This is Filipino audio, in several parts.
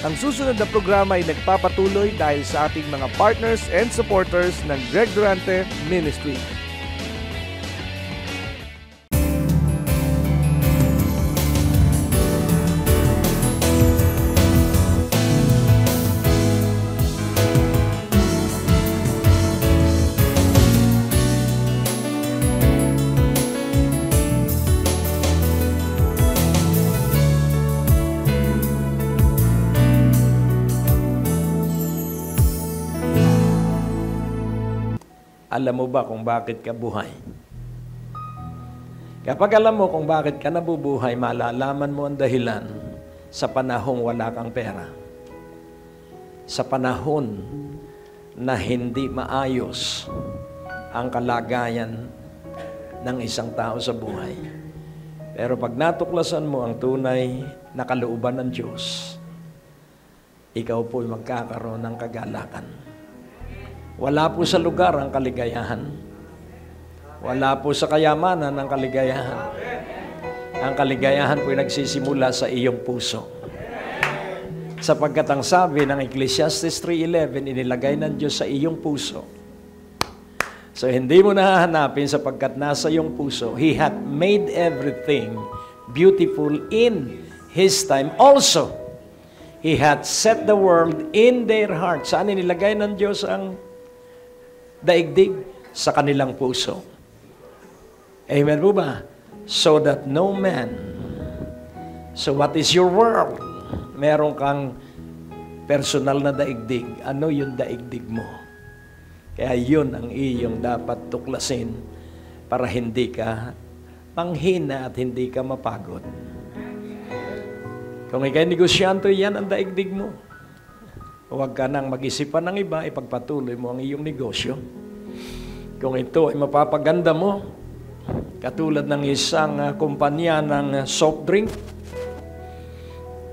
Ang susunod na programa ay nagpapatuloy dahil sa ating mga partners and supporters ng Greg Durante Ministry. Alam mo ba kung bakit ka buhay? Kapag alam mo kung bakit ka nabubuhay, malalaman mo ang dahilan sa panahong wala kang pera. Sa panahon na hindi maayos ang kalagayan ng isang tao sa buhay. Pero pag natuklasan mo ang tunay na kalooban ng Diyos, ikaw po'y magkakaroon ng kagalakan. Wala po sa lugar ang kaligayahan. Wala po sa kayamanan ang kaligayahan. Ang kaligayahan po'y nagsisimula sa iyong puso. Sapagkat ang sabi ng Ecclesiastes 3:11, inilagay ng Diyos sa iyong puso. So hindi mo nahahanapin sapagkat nasa iyong puso. He hath made everything beautiful in His time. Also, He hath set the world in their heart. Saan inilagay ng Diyos ang daigdig? Sa kanilang puso. Amen po ba? So that no man. So what is your world? Meron kang personal na daigdig. Ano yung daigdig mo? Kaya yun ang iyong dapat tuklasin para hindi ka manghina at hindi ka mapagod. Kung ikay negosyante, yan ang daigdig mo. Huwag ka nang mag-isipan ng iba, ipagpatuloy mo ang iyong negosyo. Kung ito ay mapapaganda mo, katulad ng isang kumpanya ng soft drink,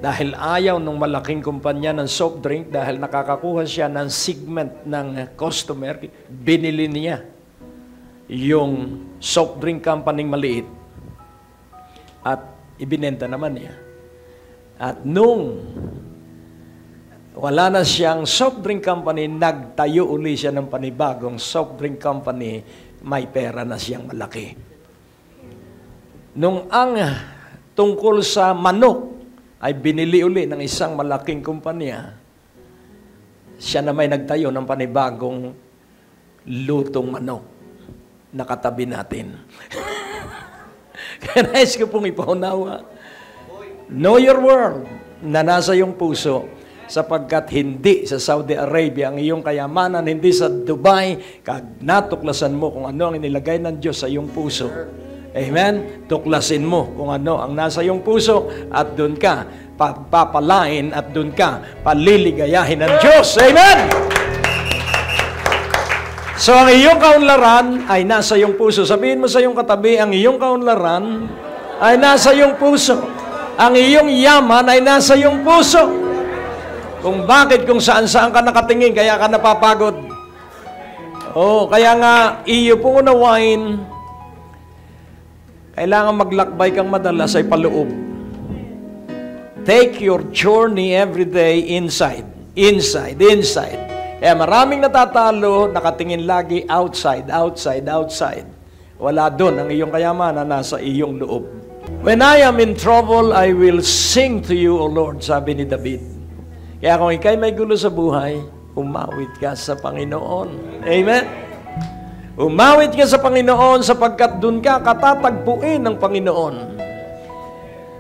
dahil ayaw ng malaking kumpanya ng soft drink, dahil nakakakuha siya ng segment ng customer, binili niya yung soft drink company maliit at ibinenta naman niya. At nung wala na siyang soft drink company, nagtayo uli siya ng panibagong soft drink company, may pera na siyang malaki. Nung ang tungkol sa manok ay binili uli ng isang malaking kumpanya, siya na may nagtayo ng panibagong lutong manok na katabi natin. Kaya nais ko pong ipaunawa, know your world na nasa iyong puso, sapagkat hindi sa Saudi Arabia ang iyong kayamanan, hindi sa Dubai, kag natuklasan mo kung ano ang inilagay ng Diyos sa iyong puso. Amen? Tuklasin mo kung ano ang nasa iyong puso at doon ka pagpapalain at doon ka paliligayahin ng Diyos. Amen? So ang iyong kaunlaran ay nasa iyong puso. Sabihin mo sa iyong katabi, ang iyong kaunlaran ay nasa iyong puso. Ang iyong yaman ay nasa iyong puso. Kung bakit, kung saan-saan ka nakatingin, kaya ka napapagod. Oh, kaya nga, iyo pong unawain, kailangan maglakbay kang madalas ay paloob. Take your journey every day inside. Inside, inside. Kaya maraming natatalo, nakatingin lagi outside, outside, outside. Wala doon ang iyong kayamanan, nasa iyong loob. When I am in trouble, I will sing to you, O Lord, sabi ni David. Kaya kung ikay may gulo sa buhay, umawit ka sa Panginoon. Amen? Umawit ka sa Panginoon sapagkat doon ka katatagpuin ng Panginoon.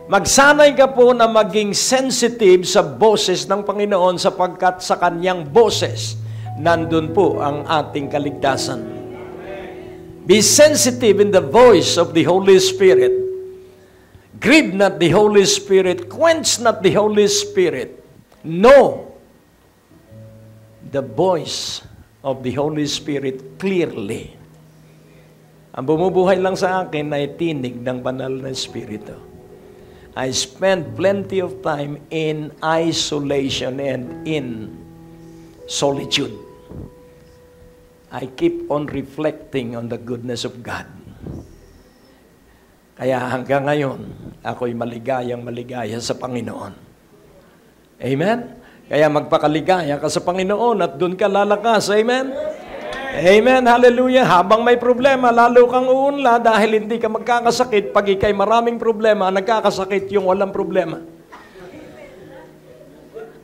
Magsanay ka po na maging sensitive sa boses ng Panginoon sapagkat sa Kanyang boses, nandun po ang ating kaligtasan. Be sensitive in the voice of the Holy Spirit. Grieve not the Holy Spirit, quench not the Holy Spirit. Know the voice of the Holy Spirit clearly. Ang bumubuhay lang sa akin ay tinig ng banal na Espiritu. I spend plenty of time in isolation and in solitude. I keep on reflecting on the goodness of God. Kaya hanggang ngayon, ako'y maligayang maligaya sa Panginoon. Amen? Kaya magpakaligaya ka sa Panginoon at doon ka lalakas. Amen? Amen, hallelujah. Habang may problema, lalo kang uunla dahil hindi ka magkakasakit. Pag ikay maraming problema, nagkakasakit yung walang problema.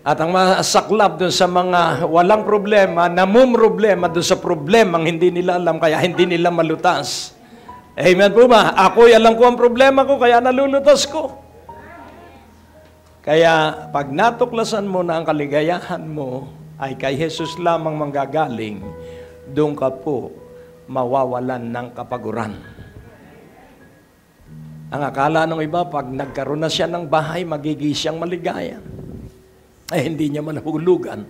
At ang masaklap doon sa mga walang problema, namumroblema doon sa problemang hindi nila alam, kaya hindi nila malutas. Amen po ba? Ako'y alam ko ang problema ko, kaya nalulutas ko. Kaya pag natuklasan mo na ang kaligayahan mo ay kay Jesus lamang manggagaling, doon ka po mawawalan ng kapaguran. Ang akala ng iba, pag nagkaroon na siya ng bahay, magiging siyang maligaya. Ay, hindi niya manahulugan.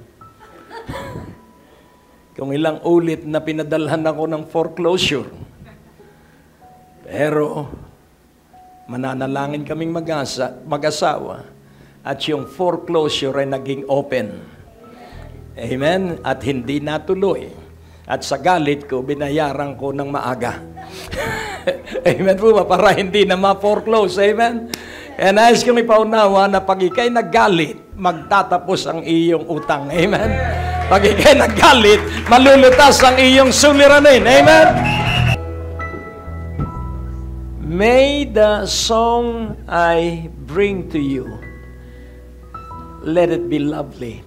Kung ilang ulit na pinadalhan ako ng foreclosure. Pero, mananalangin kaming mag-asawa at yung foreclosure ay naging open. Amen? At hindi natuloy. At sa galit ko, binayaran ko ng maaga. Amen po ba? Para hindi na ma-foreclose. Amen? And nais kong ipaunawa na pag ikay naggalit, magtatapos ang iyong utang. Amen? Pag ikay naggalit, malulutas ang iyong suliranin. Amen? May the song I bring to you, let it be lovely.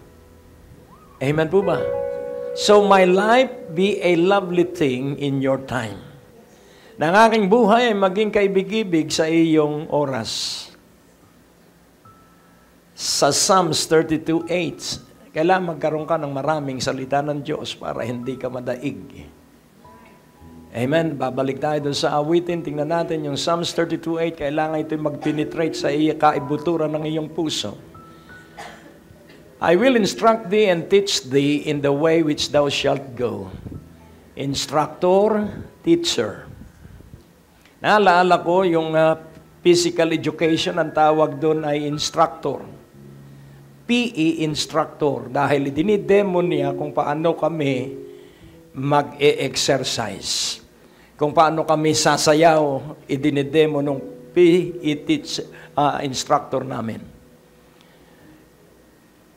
Amen po ba? So my life be a lovely thing in your time. Na ang aking buhay ay maging kaibig-ibig sa iyong oras. Sa Psalms 32:8, kailangan magkaroon ka ng maraming salita ng Diyos para hindi ka madaig. Amen? Babalik tayo doon sa awitin. Tingnan natin yung Psalms 32:8. Kailangan ito'y mag-penetrate sa kaibuturan ng iyong puso. I will instruct thee and teach thee in the way which thou shalt go. Instructor, teacher. Naalala ko yung physical education, ang tawag doon ay instructor. PE instructor. Dahil dinidemo niya kung paano kami mag-e-exercise. Kung paano kami sasayaw, idinidemo nung PE instructor namin.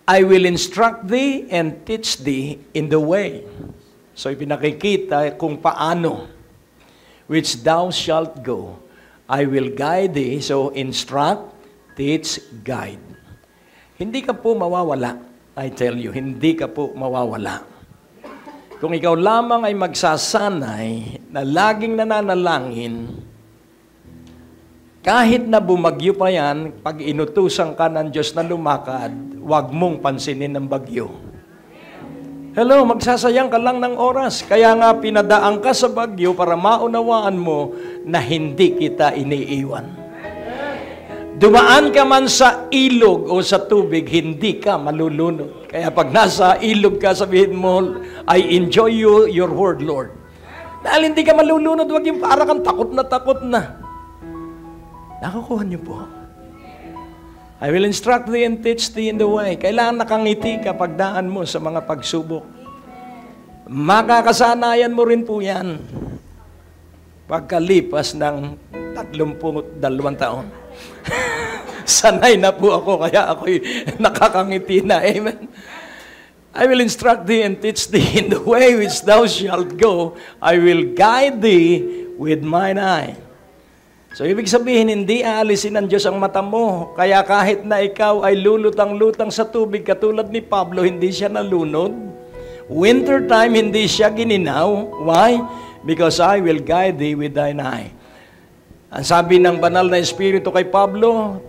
I will instruct thee and teach thee in the way. So, ipinakikita kung paano, which thou shalt go. I will guide thee. So, instruct, teach, guide. Hindi ka po mawawala. I tell you, hindi ka po mawawala. Kung ikaw lamang ay magsasanay na laging nananalangin, kahit na bumagyo pa yan, pag inutusan ka ng Diyos na lumakad, huwag mong pansinin ng bagyo. Hello, magsasayang ka lang ng oras. Kaya nga pinadaan ka sa bagyo para maunawaan mo na hindi kita iniiwan. Dumaan ka man sa ilog o sa tubig, hindi ka malulunod. Kaya pag nasa ilog ka, sabihin mo, I enjoy your word, Lord. Dahil hindi ka malulunod, huwag yung para kang takot na. Nakukuha niyo po. I will instruct thee and teach thee in the way. Kailangan nakangiti ka pagdaan mo sa mga pagsubok. Makakasanayan mo rin po yan pagkalipas ng 32 taon. Sanay na po ako, kaya ako'y nakakangiti na. Amen. I will instruct thee and teach thee in the way which thou shalt go. I will guide thee with mine eye. So, ibig sabihin, hindi aalisin ng Diyos ang mata mo. Kaya kahit na ikaw ay lulutang-lutang sa tubig, katulad ni Pablo, hindi siya nalunod. Winter time, hindi siya gininaw. Why? Because I will guide thee with thine eye. Ang sabi ng banal na Espiritu kay Pablo,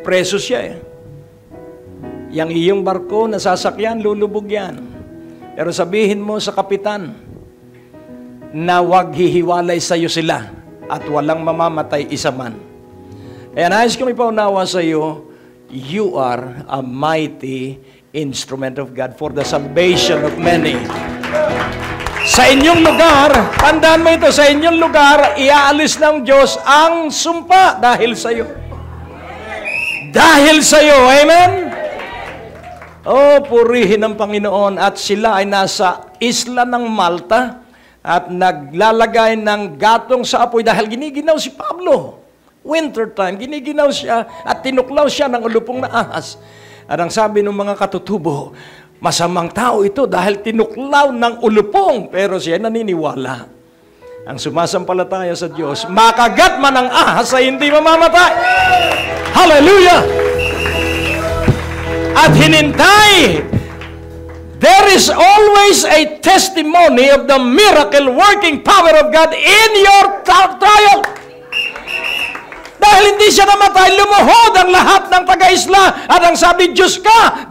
preso siya eh. Yang iyong barko na sasakyan, lulubog yan. Pero sabihin mo sa kapitan na huwag hihiwalay sa iyo sila at walang mamamatay isa man. Kaya nais kong ipaunawa sa iyo, you are a mighty instrument of God for the salvation of many. Sa inyong lugar, tandaan mo ito, sa inyong lugar, iaalis ng Diyos ang sumpa dahil sa iyo. Dahil sa iyo, amen? Oh, purihin ng Panginoon. At sila ay nasa isla ng Malta at naglalagay ng gatong sa apoy dahil giniginaw si Pablo. Winter time, giniginaw siya at tinuklaw siya ng ulupong na ahas. At ang sabi ng mga katutubo, masamang tao ito dahil tinuklaw ng ulupong. Pero siya naniniwala. Ang sumasampalataya sa Diyos, makagat man ang ahas ay hindi mamamatay. Hallelujah! At hinintay, there is always a testimony of the miracle working power of God in your trial. Dahil hindi siya namatay, lumuhod ang lahat ng taga-isla. At ang sabi, Diyos ka,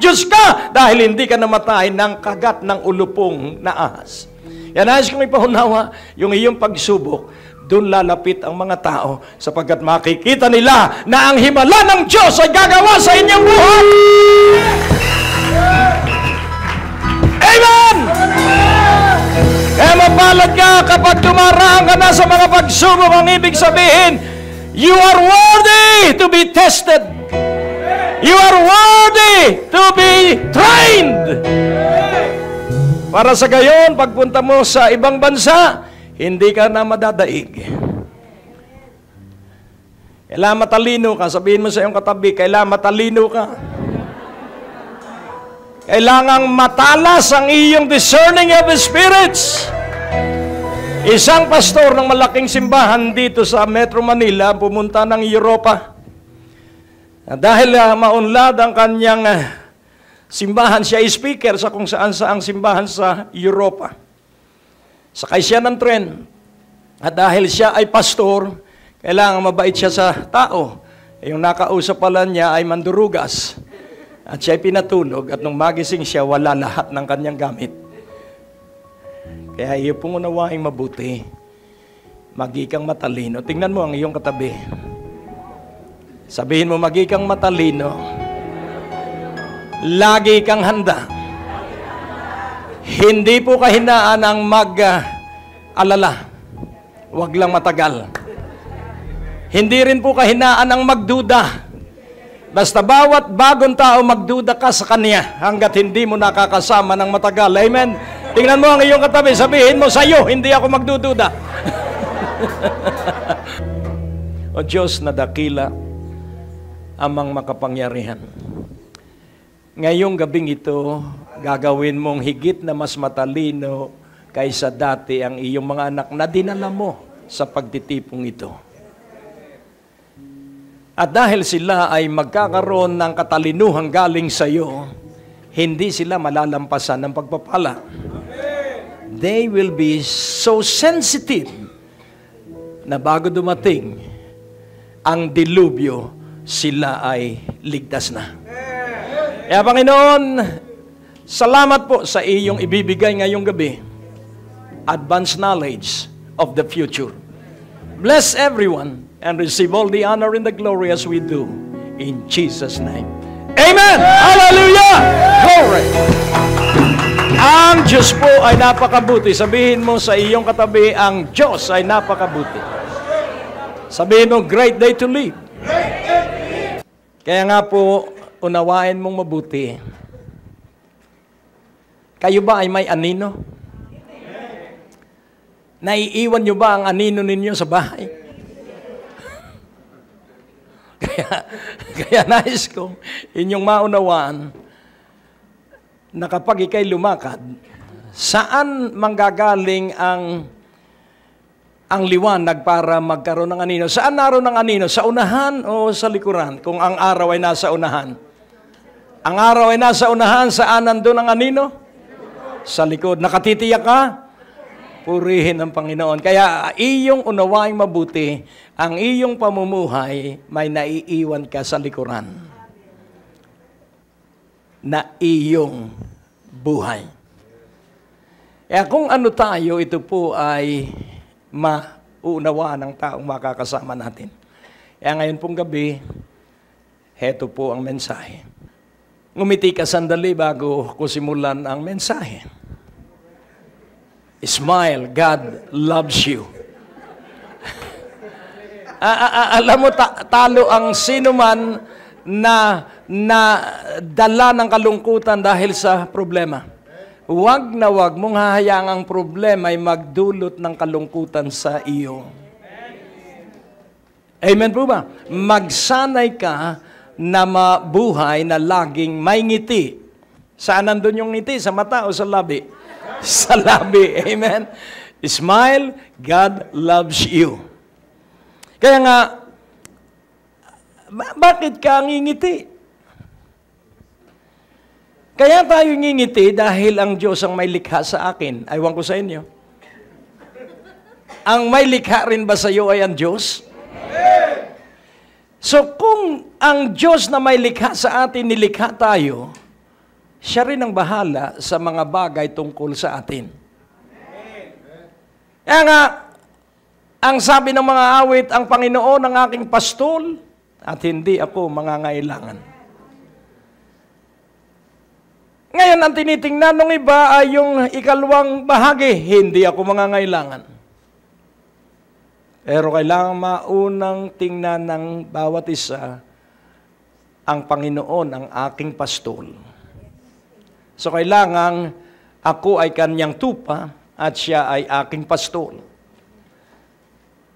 dahil hindi ka namatay ng kagat ng ulupong na ahas. Yan, nais kong ipaunawa, yung iyong pagsubok, doon lalapit ang mga tao sapagkat makikita nila na ang himala ng Diyos ay gagawa sa inyong buhay. Amen! Kaya mapalad ka kapag dumaraan ka na sa mga pagsubok, ang ibig sabihin, you are worthy to be tested. You are worthy to be trained. Para sa gayon, pagpunta mo sa ibang bansa, hindi ka na madadaig. Kailangan matalino ka. Sabihin mo sa iyong katabi, kailangan matalino ka. Kailangang matalas ang iyong discerning of the spirits. Isang pastor ng malaking simbahan dito sa Metro Manila pumunta ng Europa. Dahil maunlad ang kanyang simbahan, siya ay speaker sa kung saan saang simbahan sa Europa. Sakay siya ng tren. At dahil siya ay pastor, kailangan mabait siya sa tao. Yung nakausap pala niya ay mandurugas. At siya ay pinatulog. At nung magising siya, wala lahat ng kanyang gamit. Kaya iyo pong unawaing mabuti. Magikang matalino. Tingnan mo ang iyong katabi. Sabihin mo, magikang matalino. Lagi kang handa. Hindi po kahinaan ang mag-alala. Huwag lang matagal. Hindi rin po kahinaan ang magduda. Basta bawat bagong tao magduda ka sa kanya hanggat hindi mo nakakasama ng matagal. Amen? Tingnan mo ang iyong katabi. Sabihin mo, sa'yo, hindi ako magdududa. O Diyos na dakila, amang makapangyarihan. Ngayong gabing ito, gagawin mong higit na mas matalino kaysa dati ang iyong mga anak na dinala mo sa pagtitipong ito. At dahil sila ay magkakaroon ng katalinuhang galing sa iyo, hindi sila malalampasan ng pagpapala. They will be so sensitive na bago dumating ang dilubyo, sila ay ligtas na. Kaya Panginoon, salamat po sa iyong ibibigay ngayong gabi. Advanced knowledge of the future. Bless everyone and receive all the honor and the glory as we do. In Jesus' name. Amen! Hallelujah! Glory! Ang Diyos po ay napakabuti. Sabihin mo sa iyong katabi, ang Diyos ay napakabuti. Sabihin mo, great day to live. Kaya nga po, unawain mong mabuti. Kayo ba ay may anino? Naiiwan nyo ba ang anino ninyo sa bahay? Kaya nais kong inyong maunawaan na kapag ikay lumakad, saan manggagaling ang liwanag para magkaroon ng anino? Saan naroon ang anino? Sa unahan o sa likuran? Kung ang araw ay nasa unahan. Ang araw ay nasa unahan, saan nandun ang anino? Sa likod. Nakatitiyak ka? Purihin ang Panginoon. Kaya iyong unawaing mabuti, ang iyong pamumuhay, may naiiwan ka sa likuran. Na iyong buhay. Kaya kung ano tayo, ito po ay maunawaan ng taong makakasama natin. Kaya ngayon pong gabi, heto po ang mensahe. Ngumiti ka sandali bago ko simulan ang mensahe. Smile, God loves you. Alam mo, talo ang sino man na dala ng kalungkutan dahil sa problema. Huwag na huwag mong hahayaang ang problema ay magdulot ng kalungkutan sa iyo. Amen po ba? Magsanay ka na mabuhay na laging may ngiti. Saan nandun yung ngiti? Sa mata o sa labi? Sa labi. Amen? Smile, God loves you. Kaya nga, bakit ka ngingiti? Kaya tayo ngingiti dahil ang Diyos ang may likha sa akin. Aywan ko sa inyo. Ang may likha rin ba sa iyo ay ang Diyos? So kung ang Diyos na may likha sa atin, nilikha tayo, siya rin ang bahala sa mga bagay tungkol sa atin. Kaya nga, ang sabi ng mga awit, ang Panginoon ang aking pastol at hindi ako mangangailangan. Ngayon, ang tinitingnan ng iba ay yung ikalawang bahagi, hindi ako mangangailangan. Pero kailangan maunang tingnan ng bawat isa, ang Panginoon ang aking pastol. So kailangan ako ay kanyang tupa at siya ay aking pastol.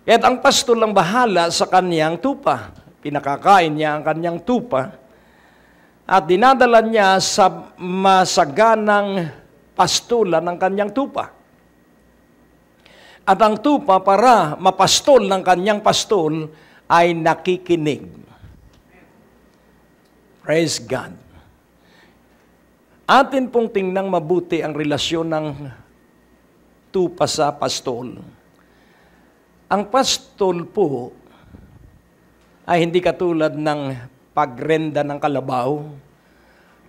At ang pastol ang bahala sa kanyang tupa. Pinakakain niya ang kanyang tupa at dinadala niya sa masaganang pastulan ng kanyang tupa. At ang tupa para mapastol ng kanyang pastol ay nakikinig. Praise God. Atin pong tingnan mabuti ang relasyon ng tupa sa pastol. Ang pastol po ay hindi katulad ng pagrenda ng kalabaw.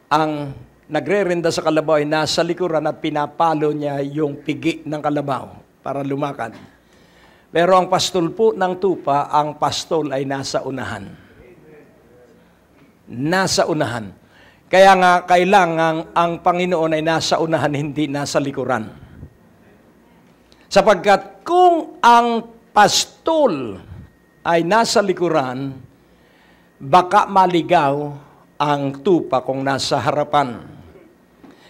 Ang nagre-renda sa kalabaw ay nasa likuran at pinapalo niya yung pigi ng kalabaw para lumakad. Pero ang pastol po ng tupa, ang pastol ay nasa unahan. Nasa unahan. Kaya nga, kailangan ang Panginoon ay nasa unahan, hindi nasa likuran. Sapagkat kung ang pastol ay nasa likuran, baka maligaw ang tupa kung nasa harapan.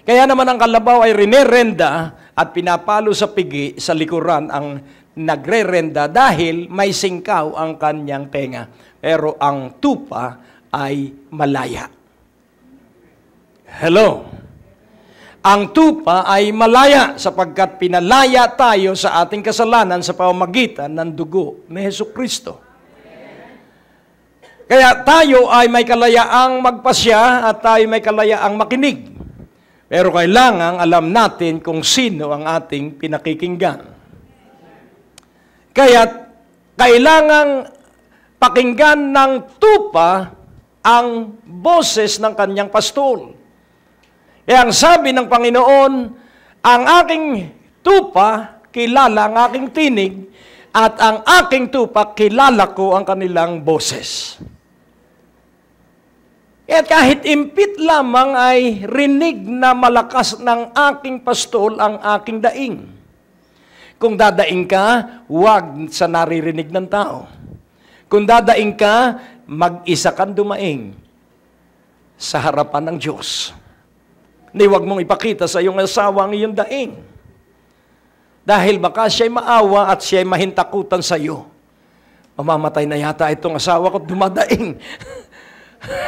Kaya naman ang kalabaw ay rinerenda at pinapalo sa pigi sa likuran ang nagre-renda dahil may singkaw ang kanyang tenga. Pero ang tupa ay malaya. Hello? Ang tupa ay malaya sapagkat pinalaya tayo sa ating kasalanan sa pamamagitan ng dugo ni Hesukristo. Kaya tayo ay may kalayaang magpasya at tayo may kalayaang makinig. Pero kailangan alam natin kung sino ang ating pinakikinggan. Kaya kailangang pakinggan ng tupa ang boses ng kanyang pastol. Kaya ang sabi ng Panginoon, ang aking tupa, kilala ang aking tinig, at ang aking tupa, kilala ko ang kanilang boses. At kahit impit lamang ay rinig na malakas ng aking pastol ang aking daing. Kung dadaing ka, huwag sa naririnig ng tao. Kung dadaing ka, mag-isa kang dumaing sa harapan ng Diyos. Hindi, huwag mong ipakita sa iyong asawa ang iyong daing. Dahil baka siya'y maawa at siya'y mahintakutan sa iyo. Mamamatay na yata itong asawa ko, dumadaing.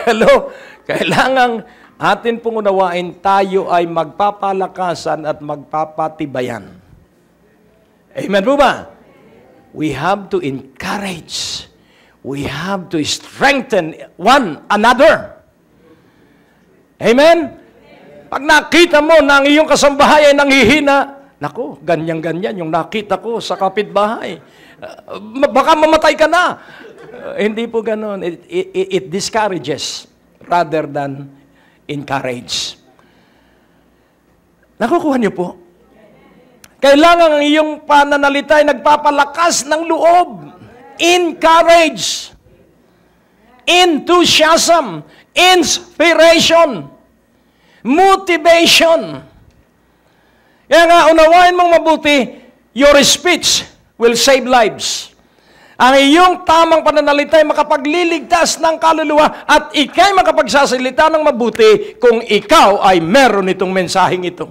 Hello? Kailangang atin pong unawain, tayo ay magpapalakasan at magpapatibayan. Amen po ba? We have to encourage. We have to strengthen one another. Amen? Pag nakita mo na ang iyong kasambahay ay nanghihina, naku, ganyan-ganyan yung nakita ko sa kapitbahay. Baka mamatay ka na. Hindi po ganon. It discourages rather than encourage. Nakukuha niyo po? Kailangan ang iyong pananalita ay nagpapalakas ng loob. Encourage. Enthusiasm. Inspiration. Motivation. Kaya nga, unawain mong mabuti, your speech will save lives. Ang iyong tamang pananalita ay makapagliligtas ng kaluluwa at ikay makapagsasalita ng mabuti kung ikaw ay meron itong mensaheng ito.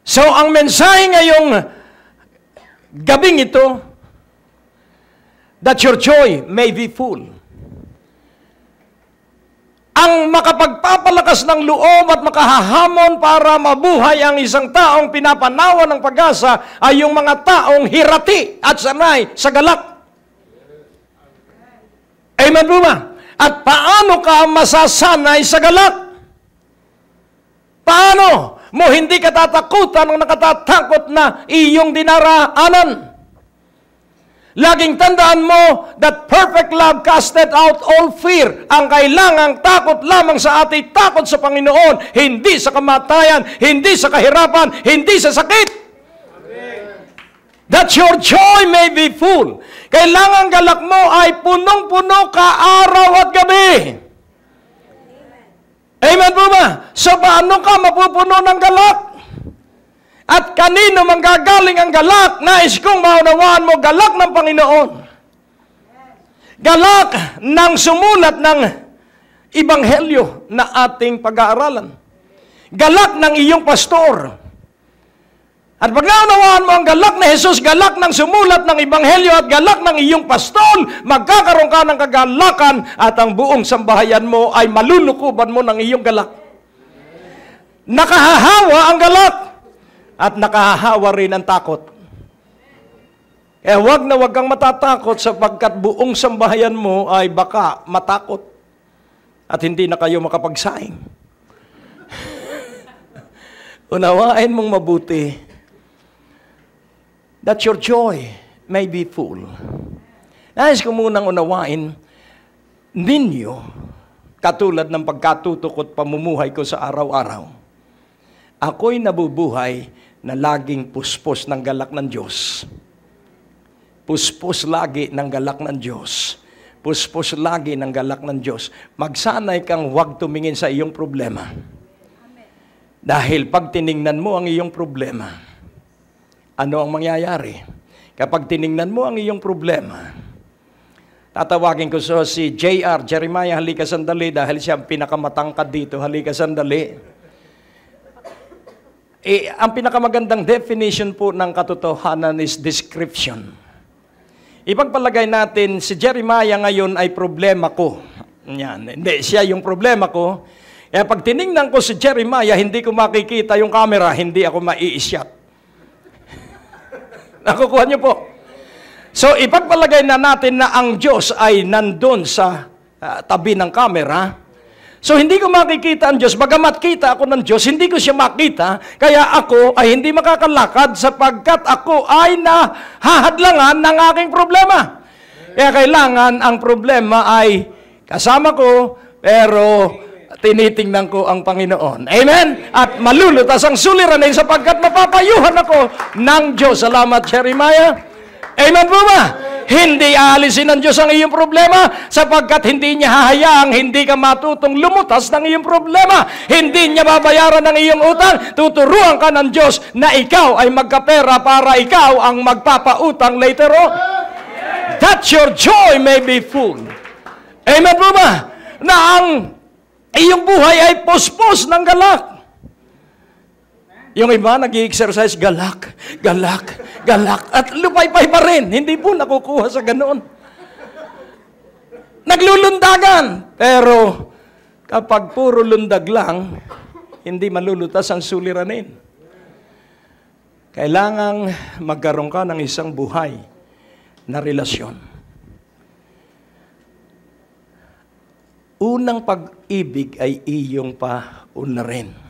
So, ang mensahe ngayong gabing ito, that your joy may be full. Ang makapagpapalakas ng loob at makahahamon para mabuhay ang isang taong pinapanawa ng pag-asa ay yung mga taong hirati at sanay sa galak. Amen po ba? At paano ka masasanay sa galak? Paano mo hindi ka tatakutan ng nakatatakot na iyong dinaraanan? Laging tandaan mo that perfect love casted out all fear. Ang kailangang takot lamang sa atin, takot sa Panginoon, hindi sa kamatayan, hindi sa kahirapan, hindi sa sakit. That your joy may be full. Kailangan galak mo ay punong-puno ka araw at gabi. Amen po ba? So paano ka mapupuno ng galak? At kanino manggagaling ang galak? Nais kong maunawaan mo, galak ng Panginoon. Galak ng sumulat ng Ebanghelyo na ating pag-aaralan. Galak ng iyong pastor. At pag naunawaan mo ang galak na Jesus, galak ng sumulat ng Ebanghelyo at galak ng iyong pastol, magkakaroon ka ng kagalakan at ang buong sambahayan mo ay malulukuban mo ng iyong galak. Nakahahawa ang galak at nakahahawa rin ang takot. Wag na wag kang matatakot sapagkat buong sambahayan mo ay baka matakot at hindi na kayo makapagsaing. Unawain mong mabuti that your joy may be full. Nais ko munang unawain ninyo katulad ng pagkatutok at pamumuhay ko sa araw-araw. Ako'y nabubuhay na laging puspos ng galak ng Diyos. Puspos lagi ng galak ng Diyos. Puspos lagi ng galak ng Diyos. Magsanay kang huwag tumingin sa iyong problema. Dahil pag tiningnan mo ang iyong problema, ano ang mangyayari? Kapag tiningnan mo ang iyong problema, tatawagin ko si J.R. Jeremiah, halika sandali dahil siya ang pinakamatangkad dito. Halika sandali. Ang pinakamagandang definition po ng katotohanan is description. Ipagpalagay natin, si Jeremiah ngayon ay problema ko. Yan. Hindi, siya yung problema ko. Kaya pag tiningnan ko si Jeremiah, hindi ko makikita yung camera, hindi ako mai-shot. Nakukuha niyo po. So, ipagpalagay na natin na ang Diyos ay nandun sa tabi ng camera. So, hindi ko makikita ang Diyos. Bagamat kita ako ng Diyos, hindi ko siya makita. Kaya ako ay hindi makakalakad sapagkat ako ay nahahadlangan ng aking problema. Kaya kailangan ang problema ay kasama ko, pero tinitingnan ko ang Panginoon. Amen? At malulutas ang suliranin sapagkat mapapayuhan ako ng Diyos. Salamat, Jeremiah. Amen po ba? Hindi aalisin ng Diyos ang iyong problema sapagkat hindi niya hahayaang hindi ka matutong lumutas ng iyong problema. Hindi niya babayaran ng iyong utang. Tuturuan ka ng Diyos na ikaw ay magkapera para ikaw ang magpapautang later on. That your joy may be full. Amen po ba? Na ang iyong buhay ay puspos ng galak. Yung iba nag-i-exercise, galak, galak, galak. At lupay-pay pa rin. Hindi po nakukuha sa ganoon. Naglulundagan. Pero kapag puro lundag lang, hindi malulutas ang suliranin. Kailangang magkaroon ka ng isang buhay na relasyon. Unang pag-ibig ay iyong paunlarin.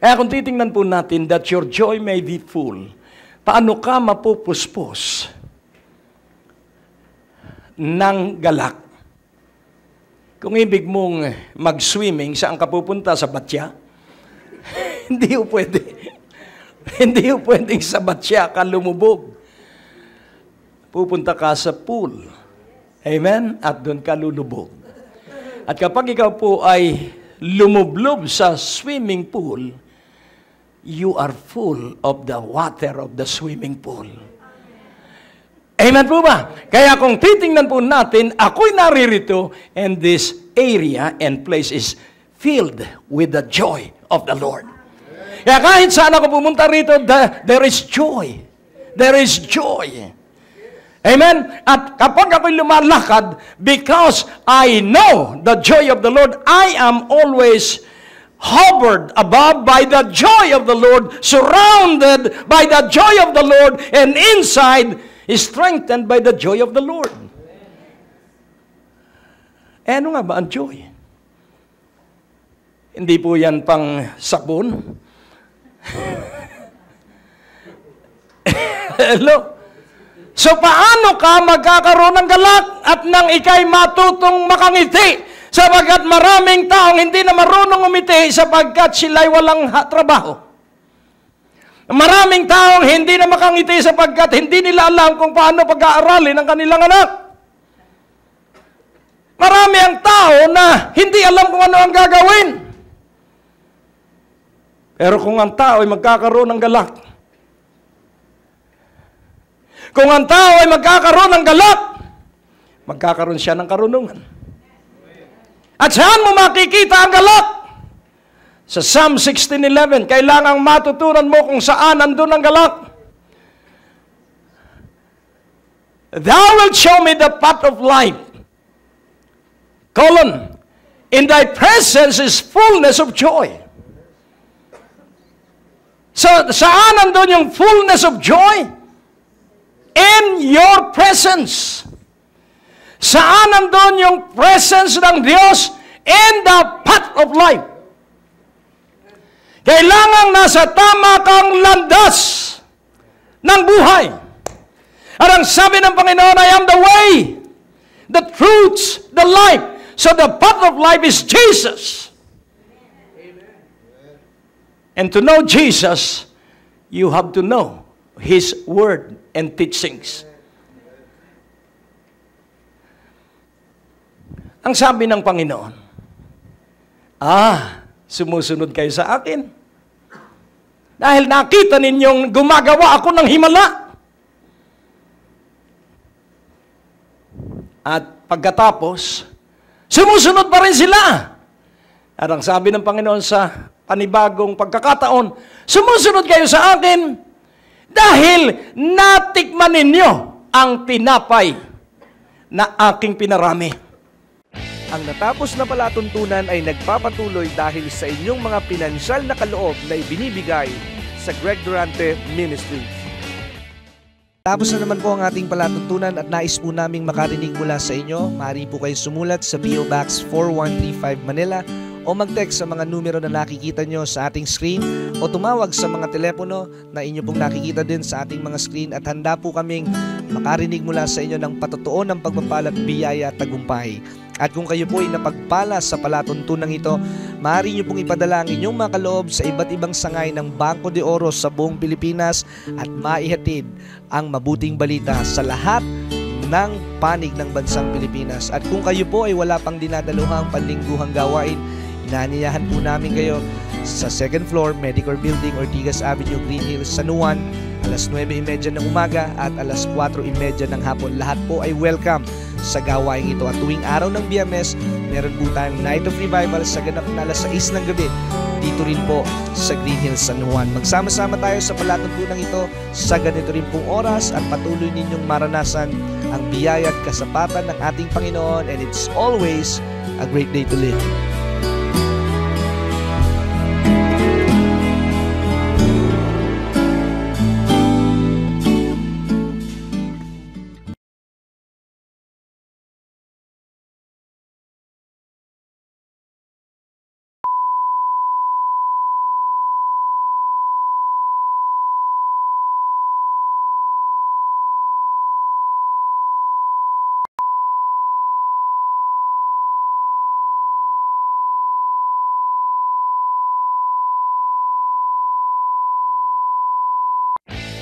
Kaya kung titingnan po natin that your joy may be full, paano ka mapupuspos ng galak? Kung ibig mong mag-swimming, saan ka pupunta? Sa batya? Hindi po pwede. Hindi po pwedeng sa batya ka lumubog. Pupunta ka sa pool. Amen? At doon ka lulubog. At kapag ikaw po ay lumublob sa swimming pool, you are full of the water of the swimming pool. Amen po ba? Kaya kung titingnan po natin, ako'y naririto and this area and place is filled with the joy of the Lord. Kaya kahit saan ako pumunta rito, there is joy. There is joy. Amen? At kapag ako'y lumalakad, because I know the joy of the Lord, I am always hovered above by the joy of the Lord, surrounded by the joy of the Lord, and inside is strengthened by the joy of the Lord. Eh, ano nga ba ang joy? Hindi po yan pang sabon. Hello? So paano ka magkakaroon ng galak at nang ikay matutong makangiti? Sapagkat maraming taong hindi na marunong umiti sapagkat sila'y walang trabaho. Maraming taong hindi na makangiti sapagkat hindi nila alam kung paano pag-aaralin ang kanilang anak. Marami ang tao na hindi alam kung ano ang gagawin. Pero kung ang tao ay magkakaroon ng galak, kung ang tao ay magkakaroon ng galak, magkakaroon siya ng karunungan. At saan mo makikita ang galak? Sa Psalm 16:11, kailangang matutunan mo kung saan nandun ang galak. Thou wilt show me the path of life. In thy presence is fullness of joy. So, saan nandun yung fullness of joy? In your presence. Saan nandun yung presence ng Diyos? In the path of life. Kailangang nasa tama kang landas ng buhay. At ang sabi ng Panginoon, I am the way, the truth, the life. So the path of life is Jesus. And to know Jesus, you have to know His Word and teachings. Ang sabi ng Panginoon, sumusunod kayo sa akin. Dahil nakita ninyong gumagawa ako ng himala. At pagkatapos, sumusunod pa rin sila. At ang sabi ng Panginoon sa panibagong pagkakataon, sumusunod kayo sa akin dahil natikman ninyo ang tinapay na aking pinarami. Ang natapos na palatuntunan ay nagpapatuloy dahil sa inyong mga pinansyal na kaloob na ibinibigay sa Greg Durante Ministries. Tapos na naman po ang ating palatuntunan at nais po naming makarinig mula sa inyo. Maaari po kayo sumulat sa PO Box 4135 Manila o mag-text sa mga numero na nakikita nyo sa ating screen o tumawag sa mga telepono na inyo pong nakikita din sa ating mga screen at handa po kaming makarinig mula sa inyo ng patotoo ng pagpapala at biyaya at tagumpay. At kung kayo po ay napagpala sa palatuntunan ito, maaari nyo pong ipadala ang inyong mga kaloob sa iba't ibang sangay ng Bangko de Oro sa buong Pilipinas at maihatid ang mabuting balita sa lahat ng panig ng bansang Pilipinas. At kung kayo po ay wala pang dinadaluhang panlingguhang gawain, inaanyayahan po namin kayo sa 2nd floor, Medicare Building, Ortigas Avenue, Green Hills, San Juan, alas 9:30 ng umaga at alas 4:30 ng hapon. Lahat po ay welcome sa gawain ito. At tuwing araw ng Biyernes, meron po tayong Night of Revival sa ganap na alas 6 ng gabi dito rin po sa Green Hills, San Juan. Magsama-sama tayo sa palatuntunan ito sa ganito rin pong oras at patuloy ninyong maranasan ang biyaya at kasapatan ng ating Panginoon, and it's always a great day to live.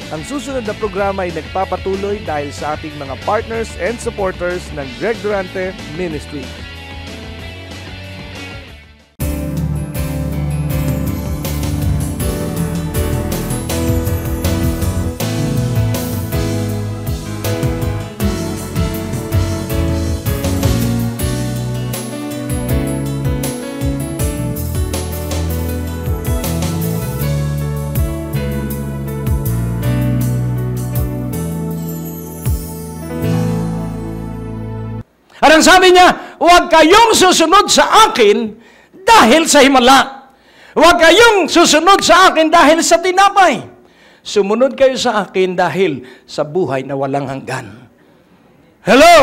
Ang susunod na programa ay nagpapatuloy dahil sa ating mga partners and supporters ng Greg Durante Ministry. Kaya ang sabi niya, huwag kayong susunod sa akin dahil sa himala. Huwag kayong susunod sa akin dahil sa tinapay. Sumunod kayo sa akin dahil sa buhay na walang hanggan. Hello?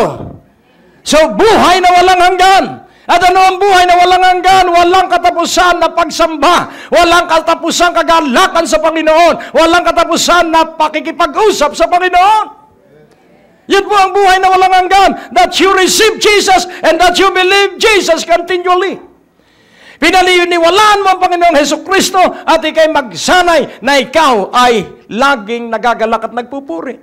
So, buhay na walang hanggan. At ano ang buhay na walang hanggan? Walang katapusan na pagsamba. Walang katapusan kagalakan sa Panginoon. Walang katapusan na pakikipag-usap sa Panginoon. Yun po ang buhay na walang hanggan. That you receive Jesus and that you believe Jesus continually. Pinaliniwalaan mo ang Panginoong Hesukristo at ikay magsanay na ikaw ay laging nagagalak at nagpupuri.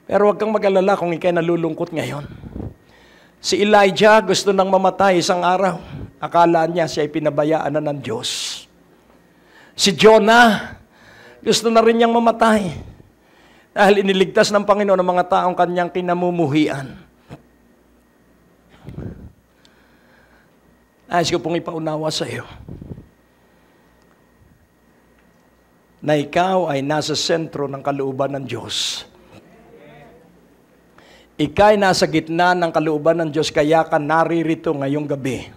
Pero huwag kang mag-alala kung ikay nalulungkot ngayon. Si Elijah gusto nang mamatay isang araw. Akala niya siya ay pinabayaan na ng Diyos. Si Jonah, gusto na rin niyang mamatay. Dahil iniligtas ng Panginoon ang mga taong kanyang kinamumuhian. Nais ko pong ipaunawa sa iyo na ikaw ay nasa sentro ng kalooban ng Diyos. Ika'y nasa gitna ng kalooban ng Diyos, kaya ka naririto ngayong gabi.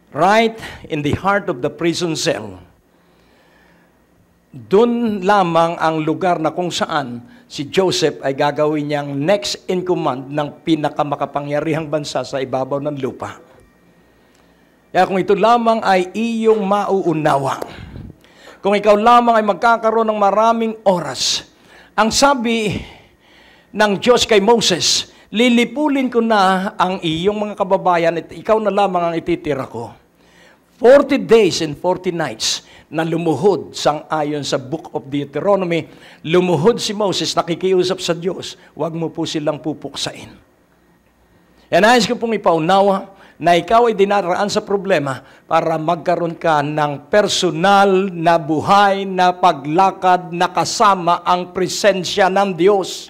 Right in the heart of the prison cell. Doon lamang ang lugar na kung saan si Joseph ay gagawin niyang next in command ng pinakamakapangyarihang bansa sa ibabaw ng lupa. Kaya kung ito lamang ay iyong mauunawa, kung ikaw lamang ay magkakaroon ng maraming oras, ang sabi ng Diyos kay Moses, lilipulin ko na ang iyong mga kababayan at ikaw na lamang ang ititira ko. 40 days and 40 nights na lumuhod sang-ayon sa Book of Deuteronomy, lumuhod si Moses, nakikiusap sa Diyos, huwag mo po silang pupuksain. Yan, nais ko pong ipaunawa na ikaw ay dinaraan sa problema para magkaroon ka ng personal na buhay na paglakad na kasama ang presensya ng Diyos.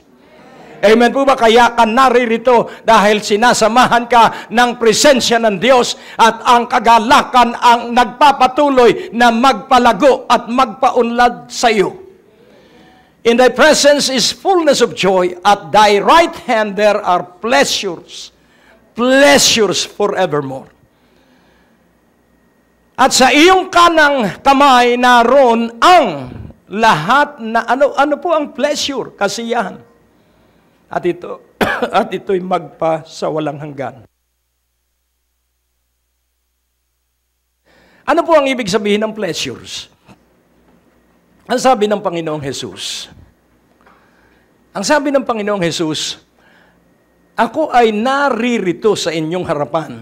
Amen po ba? Kaya ka naririto dahil sinasamahan ka ng presensya ng Diyos at ang kagalakan ang nagpapatuloy na magpalago at magpaunlad sa iyo. In thy presence is fullness of joy, at thy right hand there are pleasures, pleasures forevermore. At sa iyong kanang kamay naroon ang lahat na ano po ang pleasure, kasiyahan. At ito'y magpa sa walang hanggan. Ano po ang ibig sabihin ng pleasures? Ang sabi ng Panginoong Jesus. Ang sabi ng Panginoong Jesus, ako ay naririto sa inyong harapan.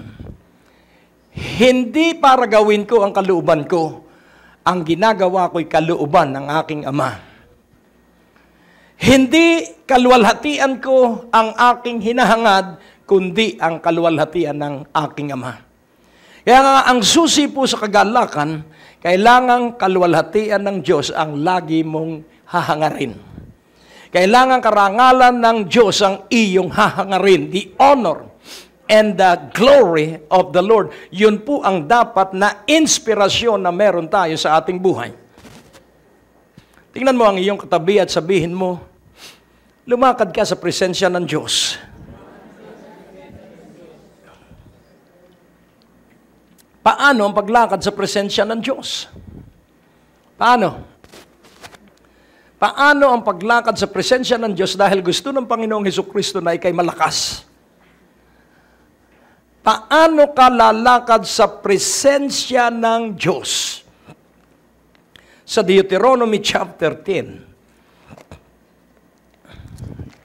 Hindi para gawin ko ang kalooban ko. Ang ginagawa ko'y kalooban ng aking Ama. Hindi kaluwalhatian ko ang aking hinahangad, kundi ang kaluwalhatian ng aking Ama. Kaya nga, ang susi po sa kagalakan, kailangang kaluwalhatian ng Diyos ang lagi mong hahangarin. Kailangang karangalan ng Diyos ang iyong hahangarin. The honor and the glory of the Lord. Yun po ang dapat na inspirasyon na meron tayo sa ating buhay. Tingnan mo ang iyong katabi at sabihin mo, lumakad ka sa presensya ng Diyos. Paano ang paglakad sa presensya ng Diyos? Paano? Paano ang paglakad sa presensya ng Diyos dahil gusto ng Panginoong Hesukristo na ikay malakas? Paano ka lalakad sa presensya ng Diyos? Sa Deuteronomy chapter 10,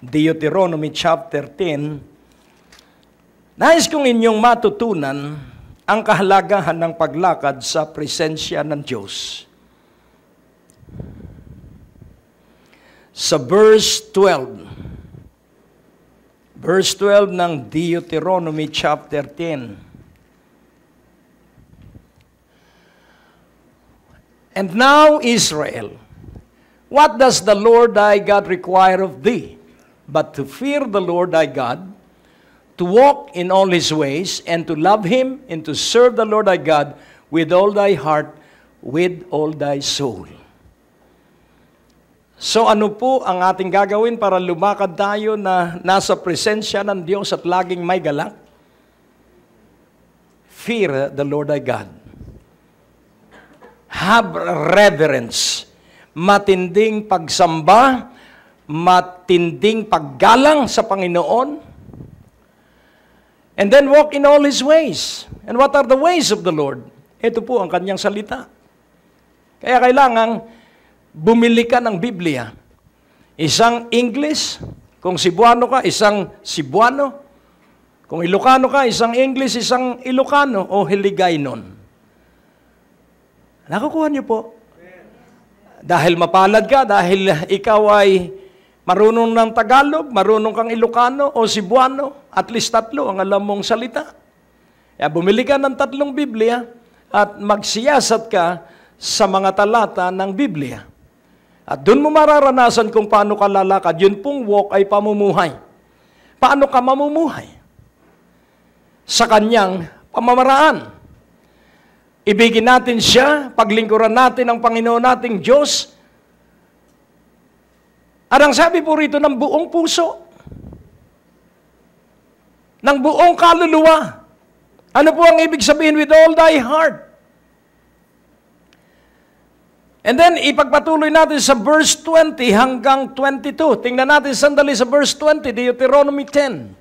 Deuteronomy chapter 10, nais kong inyong matutunan ang kahalagahan ng paglakad sa presensya ng Diyos. Sa verse 12 ng Deuteronomy chapter 10. And now, Israel, what does the Lord thy God require of thee? But to fear the Lord thy God, to walk in all his ways, and to love him, and to serve the Lord thy God with all thy heart, with all thy soul. So ano po ang ating gagawin para lumakad tayo na nasa presensya ng Diyos at laging may galak? Fear the Lord thy God. Have reverence. Matinding pagsamba, matinding paggalang sa Panginoon. And then walk in all His ways. And what are the ways of the Lord? Ito po ang kanyang salita. Kaya kailangan bumili ka ng Biblia. Isang English, kung Cebuano ka, isang Cebuano. Kung Ilocano ka, isang English, isang Ilocano o Hiligaynon. Nakukuha niyo po? Dahil mapalad ka, dahil ikaw ay marunong ng Tagalog, marunong kang Ilocano o Cebuano, at least 3 ang alam mong salita. Kaya bumili ka ng 3 Biblia at magsiyasat ka sa mga talata ng Biblia. At doon mo mararanasan kung paano ka lalakad. Yun pong walk ay pamumuhay. Paano ka mamumuhay? Sa kanyang pamamaraan. Ibigin natin siya, paglingkuran natin ang Panginoon nating Diyos. At ang sabi po rito, ng buong puso. Ng buong kaluluwa. Ano po ang ibig sabihin with all thy heart? And then, ipagpatuloy natin sa verse 20 hanggang 22. Tingnan natin sandali sa verse 20, Deuteronomy 10.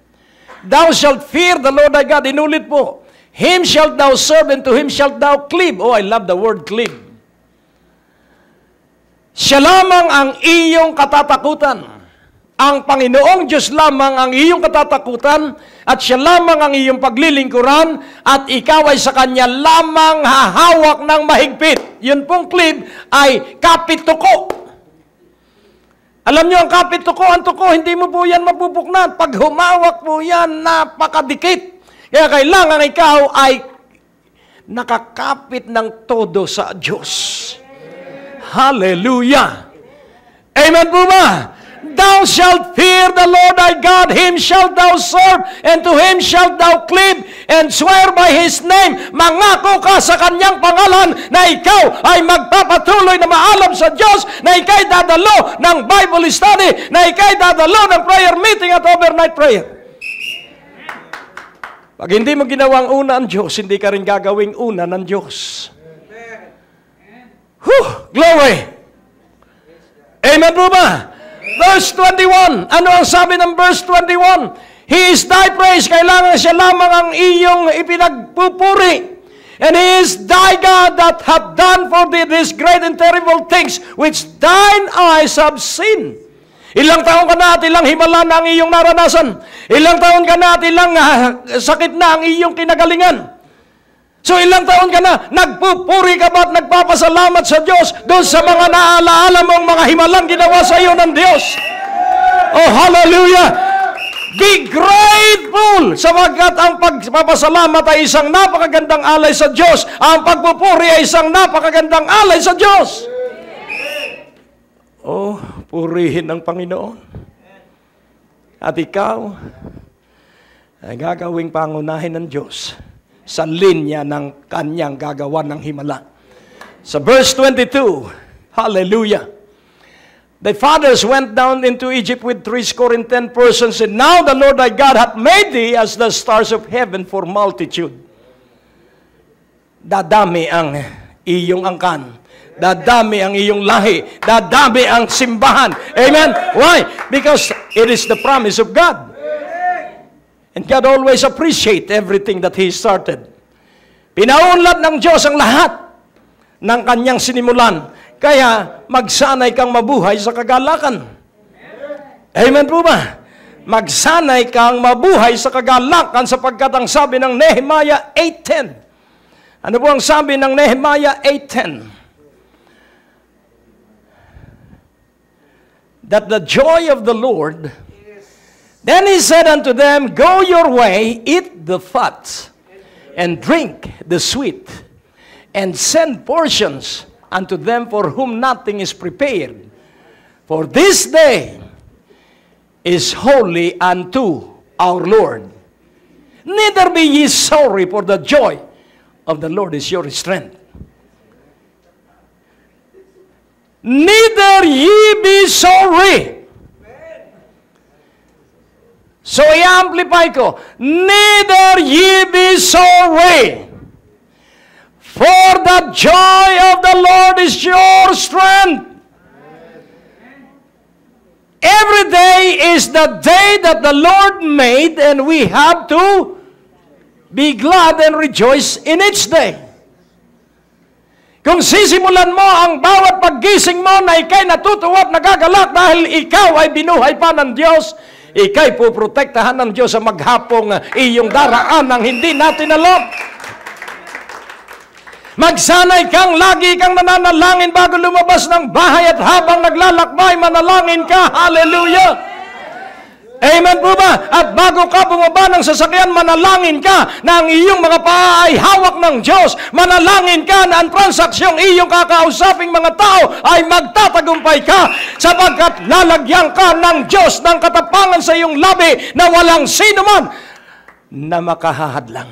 Thou shalt fear the Lord thy God. Inulit po. Him shalt thou serve, and to Him shalt thou cleave. Oh, I love the word cleave. Siya lamang ang iyong katatakutan. Ang Panginoong Diyos lamang ang iyong katatakutan, at siya lamang ang iyong paglilingkuran, at ikaw ay sa Kanya lamang hahawak ng mahigpit. Yun pong cleave ay kapit-tuko. Alam nyo, ang kapit-tuko, ang tuko, hindi mo po yan mapupuknat. Pag humawak po yan, napakadikit. Kaya kailangan ikaw ay nakakapit ng todo sa Diyos. Hallelujah! Amen po ba? Thou shalt fear the Lord thy God, Him shalt thou serve, and to Him shalt thou cleave, and swear by His name. Mangako ka sa Kanyang pangalan na ikaw ay magpapatuloy na maalam sa Diyos, na ikaw'y dadalo ng Bible study, na ikaw'y dadalo ng prayer meeting at overnight prayer. Pag hindi mo ginawang una ang Diyos, hindi ka rin gagawing una ng Diyos. Glory! Amen po ba? Verse 21. Ano ang sabi ng verse 21? He is thy praise. Kailangan siya lamang ang iyong ipinagpupuri. And He is thy God that hath done for thee these great and terrible things which thine eyes have seen. Ilang taon ka na at ilang himala na ang iyong naranasan. Ilang taon ka na at ilang sakit na ang iyong kinagalingan. So ilang taon ka na, nagpupuri ka ba at nagpapasalamat sa Diyos doon sa mga naalaala mong mga himalang ginawa sa iyo ng Diyos? Oh, hallelujah! Be grateful sapagkat ang pagpapasalamat ay isang napakagandang alay sa Diyos. Ang pagpupuri ay isang napakagandang alay sa Diyos. Oh, purihin ng Panginoon. At ikaw ay gagawing pangunahin ng Diyos sa linya ng Kanyang gagawan ng himala. Sa verse 22, hallelujah. The fathers went down into Egypt with 70 persons, and now the Lord thy God hath made thee as the stars of heaven for multitude. Dadami ang iyong angkan. Dadami ang iyong lahi. Dadami ang simbahan. Amen? Why? Because it is the promise of God. And God always appreciate everything that He started. Pinaunlad ng Diyos ang lahat ng Kanyang sinimulan. Kaya magsanay kang mabuhay sa kagalakan. Amen po ba? Magsanay kang mabuhay sa kagalakan sapagkat ang sabi ng Nehemiah 8:10. Ano po ang sabi ng Nehemiah 8:10? That the joy of the Lord. Then he said unto them, go your way, eat the fat, and drink the sweet, and send portions unto them for whom nothing is prepared. For this day is holy unto our Lord. Neither be ye sorry, for the joy of the Lord is your strength. neither ye be sorry. So, i-amplify ko, neither ye be sorry. For the joy of the Lord is your strength. Every day is the day that the Lord made, and we have to be glad and rejoice in each day. Kung sisimulan mo ang bawat paggising mo na ikay natutuwa at nagagalak dahil ikaw ay binuhay pa ng Diyos, ikay puprotektahan ng Diyos sa maghapong iyong daraan ng hindi natin alam. Magsanay kang lagi kang nananalangin bago lumabas ng bahay at habang naglalakbay, manalangin ka. Hallelujah! Amen po ba? At bago ka bumaba ng sasakyan, manalangin ka na ang iyong mga paa ay hawak ng Diyos. Manalangin ka na ang transaksyong iyong kakausaping mga tao ay magtatagumpay ka sapagkat lalagyan ka ng Diyos ng katapangan sa iyong labi na walang sino man na makahahadlang.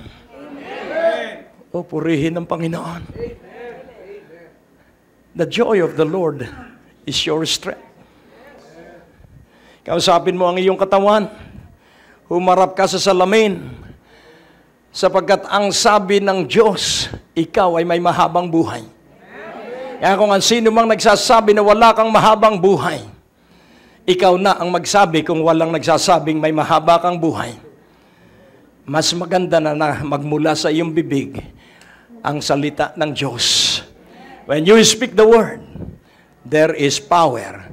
O purihin ng Panginoon. The joy of the Lord is your strength. Kausapin mo ang iyong katawan. Humarap ka sa salamin. Sapagkat ang sabi ng Diyos, ikaw ay may mahabang buhay. Kaya kung ang sino mang nagsasabi na wala kang mahabang buhay, ikaw na ang magsabi kung walang nagsasabing may mahaba kang buhay. Mas maganda na magmula sa iyong bibig ang salita ng Diyos. When you speak the word, there is power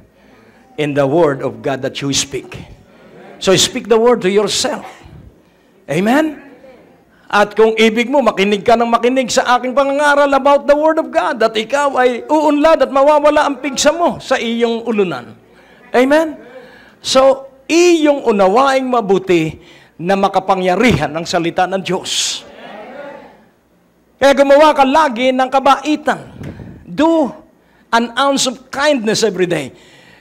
in the word of God that you speak. So speak the word to yourself. Amen? At kung ibig mo, makinig ka ng makinig sa aking pangangaral about the word of God, at ikaw ay uunlad at mawawala ang pigsa mo sa iyong ulunan. Amen? So, iyong unawaing mabuti na makapangyarihan ng salita ng Diyos. Kaya gumawa ka lagi ng kabaitan. Do an ounce of kindness every day.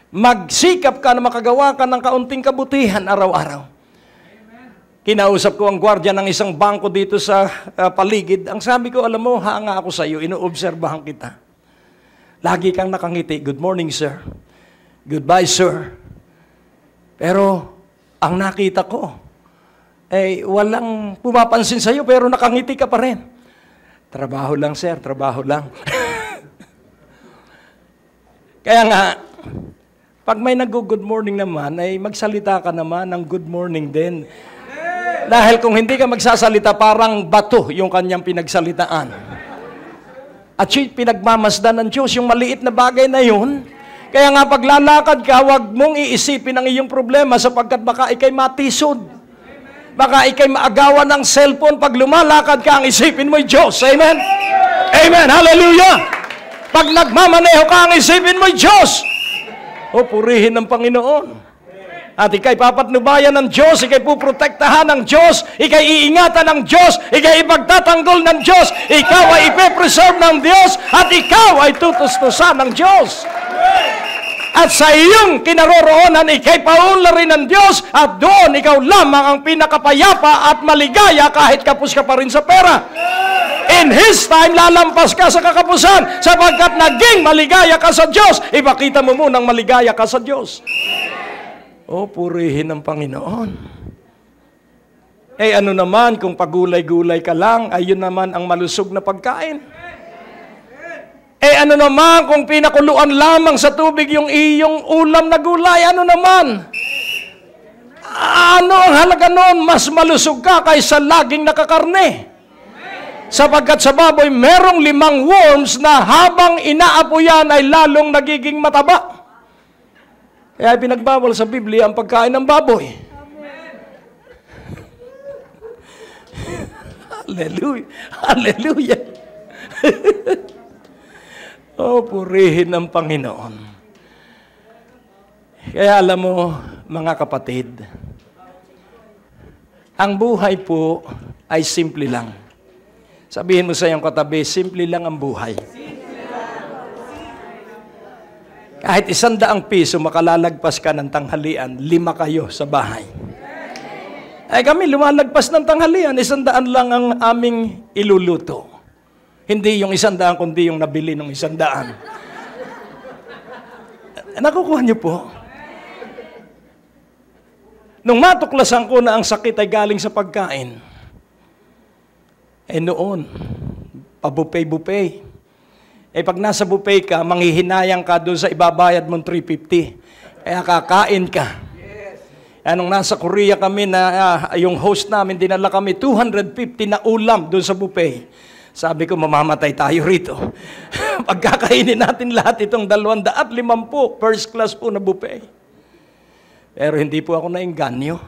Magsikap ka na makagawa ka ng kaunting kabutihan araw-araw. Kinausap ko ang gwardiya ng isang bangko dito sa paligid. Ang sabi ko, alam mo, hanga ako sa iyo, inoobserbahan kita. Lagi kang nakangiti. Good morning, sir. Goodbye, sir. Pero, ang nakita ko, walang pumapansin sa iyo, pero nakangiti ka pa rin. Trabaho lang, sir. Trabaho lang. Kaya nga, pag may nag-good morning naman, ay magsalita ka naman ng good morning din. Dahil kung hindi ka magsasalita, parang bato yung kanyang pinagsalitaan. At yung pinagmamasdan ng Diyos, yung maliit na bagay na yun. Kaya nga paglalakad ka, huwag mong iisipin ang iyong problema sapagkat baka ikay matisod. Baka ikay maagawan ng cellphone. Pag lumalakad ka, ang isipin mo'y Diyos. Amen? Amen. Hallelujah! Pag nagmamaneho ka, ang isipin mo'y Diyos. O, purihin ng Panginoon. At ikay papatnubayan ng Diyos, ikay puprotektahan ng Diyos, ikay iingatan ng Diyos, ikay ipagtatanggol ng Diyos, ikaw ay ipe-preserve ng Diyos, at ikaw ay tutustusan ng Diyos. At sa iyong kinaroroonan, ikay paunlarin ng Diyos, at doon ikaw lamang ang pinakapayapa at maligaya kahit kapos ka pa rin sa pera. In His time, lalampas ka sa kakapusan sapagkat naging maligaya ka sa Diyos. Ipakita mo munang maligaya ka sa Diyos. O, purihin ng Panginoon. Ano naman kung pagulay-gulay ka lang, ay yun naman ang malusog na pagkain. Ano naman kung pinakuluan lamang sa tubig yung iyong ulam na gulay, ano naman? Ano ang halaga nun? Mas malusog ka kaysa laging nakakarne. Sapagkat sa baboy, merong 5 worms na habang inaapo yan ay lalong nagiging mataba. Kaya pinagbawal sa Biblia ang pagkain ng baboy. Hallelujah! Hallelujah! Oh, purihin ng Panginoon. Kaya alam mo, mga kapatid, ang buhay po ay simple lang. Sabihin mo sa iyong katabi, simple lang ang buhay. Kahit 100 piso, makalalagpas ka ng tanghalian, 5 kayo sa bahay. Kami lumalagpas ng tanghalian, 100 lang ang aming iluluto. Hindi yung 100, kundi yung nabili ng 100. Nakukuha niyo po? Nung matuklasan ko na ang sakit ay galing sa pagkain, noon, pa-buffet. Pag nasa buffet ka, manghihinayang ka doon sa ibabayad mong 350. Kaya kakain ka. Nung nasa Korea kami na yung host namin, dinala kami 250 na ulam doon sa buffet. Sabi ko, mamamatay tayo rito. Pagkakainin natin lahat itong 250, first class po na buffet. Pero hindi po ako nainganyo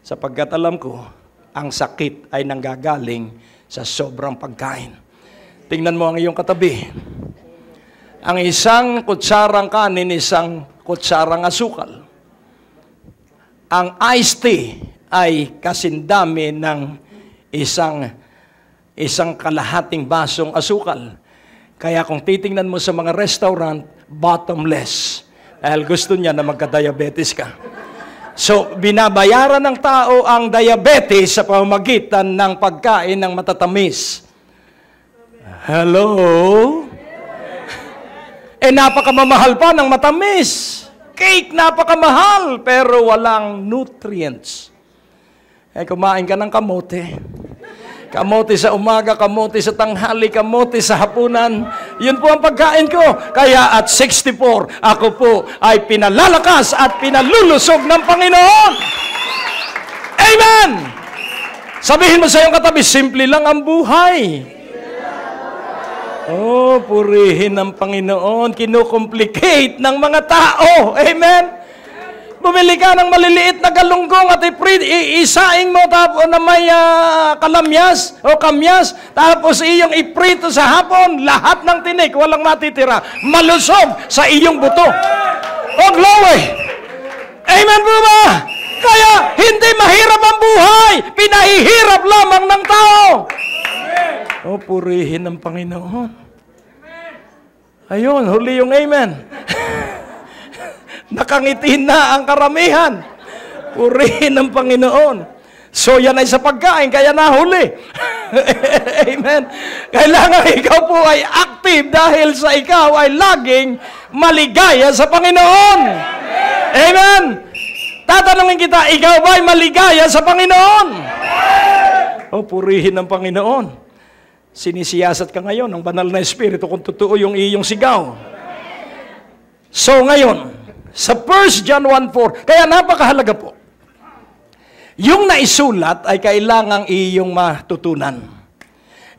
sapagkat alam ko, ang sakit ay nanggagaling sa sobrang pagkain. Tingnan mo ang iyong katabi. Ang isang kutsarang kanin, isang kutsarang asukal. Ang iced tea ay kasindami ng isang kalahating basong asukal. Kaya kung titingnan mo sa mga restaurant, bottomless. Dahil gusto niya na magka-diabetes ka. So, binabayaran ng tao ang diabetes sa pamamagitan ng pagkain ng matatamis. Hello? Napakamamahal pa ng matamis. Cake, napakamahal, pero walang nutrients. Kumain ka ng kamote. Kamote sa umaga, kamote sa tanghali, kamote sa hapunan. Yun po ang pagkain ko. Kaya at 64, ako po ay pinalalakas at pinalulusog ng Panginoon. Amen! Sabihin mo sa iyong katabi, simple lang ang buhay. Oh, purihin ng Panginoon. Kinukomplicate ng mga tao. Amen? Bumili ka ng maliliit na galunggong at isaing mo tapos na may kalamyas o kamyas, tapos iyong iprito sa hapon, lahat ng tinik, walang matitira, malusog sa iyong buto. Oh, glory! Amen po ba? Kaya hindi mahirap ang buhay, pinahihirap lamang ng tao. Oh, purihin ng Panginoon. Ayun, huli yung amen. Nakangiti na ang karamihan. Purihin ng Panginoon. So yan ay sa pagkain, kaya nahuli. Amen. Kailangan ikaw po ay active dahil sa ikaw ay laging maligaya sa Panginoon. Amen. Tatanungin kita, ikaw ba ay maligaya sa Panginoon? O, purihin ng Panginoon. Sinisiyasat ka ngayon ng banal na Espiritu kung totoo yung iyong sigaw. So ngayon, sa 1 John 1:4, kaya napakahalaga po. Yung naisulat ay kailangang iyong matutunan.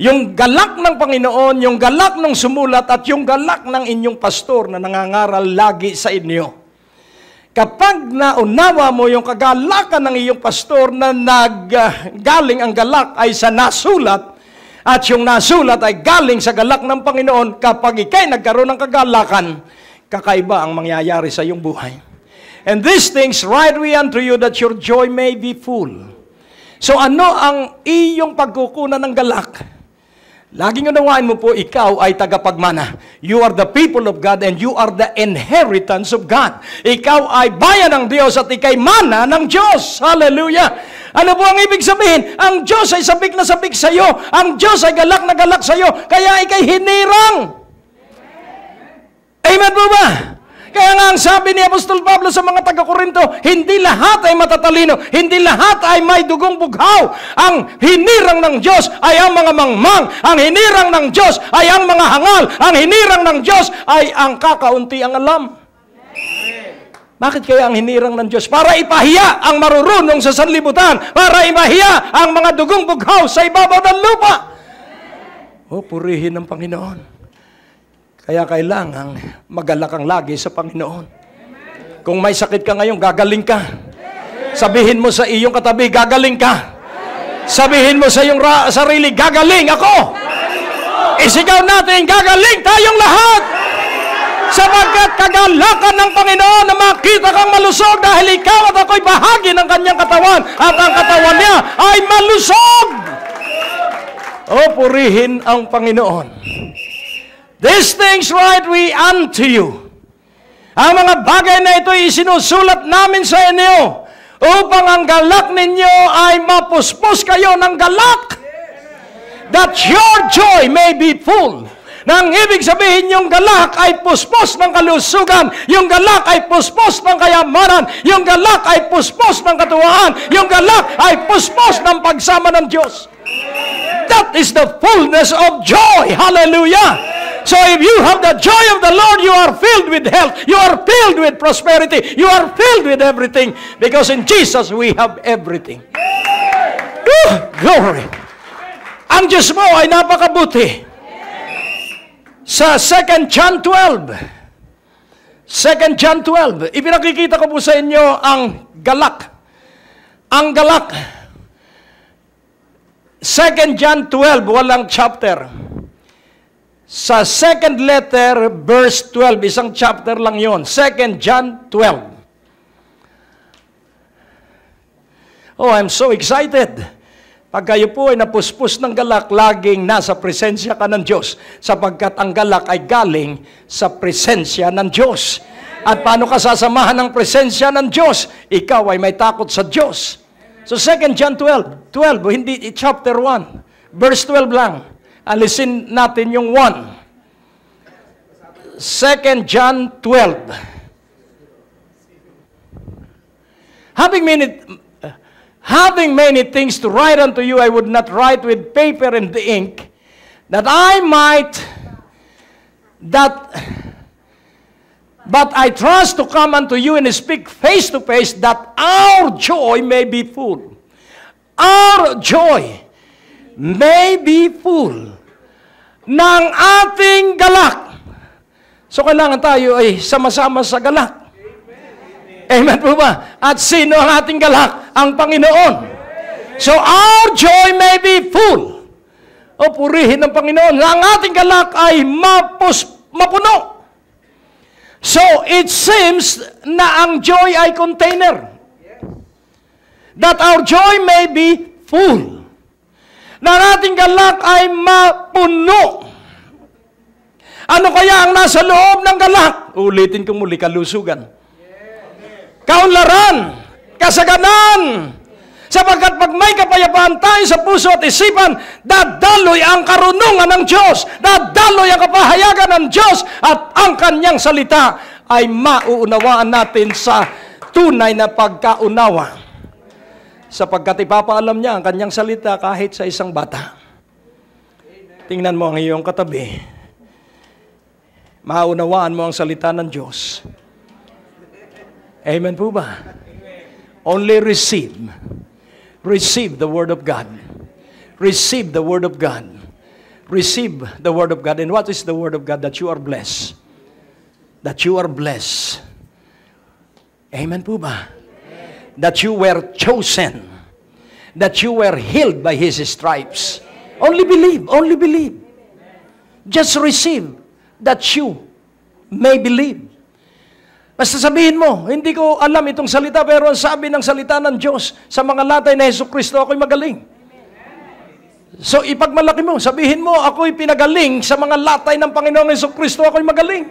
Yung galak ng Panginoon, yung galak ng sumulat, at yung galak ng inyong pastor na nangangaral lagi sa inyo. Kapag naunawa mo yung kagalakan ng iyong pastor na galing ang galak ay sa nasulat, at yung nasulat ay galing sa galak ng Panginoon, kapag ikay nagkaroon ng kagalakan, kakaiba ang mangyayari sa iyong buhay. And these things write we unto you that your joy may be full. So ano ang iyong pagkukunan ng galak? Laging unawain mo po, ikaw ay tagapagmana. You are the people of God and you are the inheritance of God. Ikaw ay bayan ng Diyos at ikay mana ng Diyos. Hallelujah! Ano po ang ibig sabihin? Ang Diyos ay sabik na sabik sa iyo. Ang Diyos ay galak na galak sa iyo. Kaya ikay hinirang. Amen po ba? Kaya nga ang sabi ni Apostol Pablo sa mga taga-Korinto, hindi lahat ay matatalino, hindi lahat ay may dugong bughaw. Ang hinirang ng Diyos ay ang mga mangmang, ang hinirang ng Diyos ay ang mga hangal, ang hinirang ng Diyos ay ang kakaunti ang alam. Bakit kaya ang hinirang ng Diyos? Para ipahiya ang marurunong sa sanlibutan, para ipahiya ang mga dugong bughaw sa ibabaw ng lupa. Oh, purihin ng Panginoon. Kaya kailangan magalak kang lagi sa Panginoon. Kung may sakit ka ngayon, gagaling ka. Sabihin mo sa iyong katabi, gagaling ka. Sabihin mo sa iyong sarili, gagaling ako. Isigaw natin, gagaling tayong lahat. Sapagkat kagalakan ng Panginoon na makita kang malusog dahil ikaw at ako'y bahagi ng kanyang katawan at ang katawan niya ay malusog. O, purihin ang Panginoon. These things write we unto you. Ang mga bagay na ito ay isinusulat namin sa inyo upang ang galak ninyo ay mapuspos kayo ng galak. That your joy may be full. Nang ibig sabihin, yung galak ay puspos ng kalusugan, yung galak ay puspos ng kayamanan, yung galak ay puspos ng katuwaan, yung galak ay puspos ng pagsama ng Diyos. That is the fullness of joy. Hallelujah! So if you have the joy of the Lord, you are filled with health, you are filled with prosperity, you are filled with everything, because in Jesus we have everything. Glory! Ang Diyos mo ay napakabuti. Sa 2 John 12, 2 John 12, ipinakikita ko po sa inyo ang galak. Ang galak. 2 John 12, walang chapter. Sa second letter, verse 12, isang chapter lang yon. 2 John 12. Oh, I'm so excited. Pag kayo po ay napuspos ng galak, laging nasa presensya ka ng Diyos, sapagkat ang galak ay galing sa presensya ng Diyos. At paano ka sasamahan ng presensya ng Diyos? Ikaw ay may takot sa Diyos. So 2 John 12, hindi chapter 1, verse 12 lang. Alisin natin yung 1. 2 John 12. Having many things to write unto you, I would not write with paper and ink, but I trust to come unto you and speak face to face, that our joy may be full. Our joy may be full ng ating galak. So kailangan tayo ay sama-sama sa galak. Amen po ba? At sino ang ating galak? Ang Panginoon. So our joy may be full. O purihin ng Panginoon. Ang ating galak ay mapuno. So it seems na ang joy ay container. That our joy may be full. Na ang ating galak ay mapuno. Ano kaya ang nasa loob ng galak? Ulitin ko muli, kalusugan. Kaunlaran, kasaganan. Sapagkat pag may kapayapaan tayo sa puso at isipan, dadaloy ang karunungan ng Diyos, dadaloy ang kapahayagan ng Diyos, at ang kanyang salita ay mauunawaan natin sa tunay na pagkaunawa. Sapagkat ipapaalam niya ang kanyang salita kahit sa isang bata. Tingnan mo ang iyong katabi. Maunawaan mo ang salita ng Diyos. Amen po ba? Only receive. Receive the Word of God. Receive the Word of God. Receive the Word of God. And what is the Word of God? That you are blessed. That you are blessed. Amen po ba? That you were chosen. That you were healed by His stripes. Only believe. Only believe. Just receive that you may believe. Basta sabihin mo, hindi ko alam itong salita, pero ang sabi ng salita ng Diyos sa mga latay na Jesucristo, ako'y magaling. So ipagmalaki mo, sabihin mo, ako'y pinagaling sa mga latay ng Panginoong Jesucristo, ako'y magaling.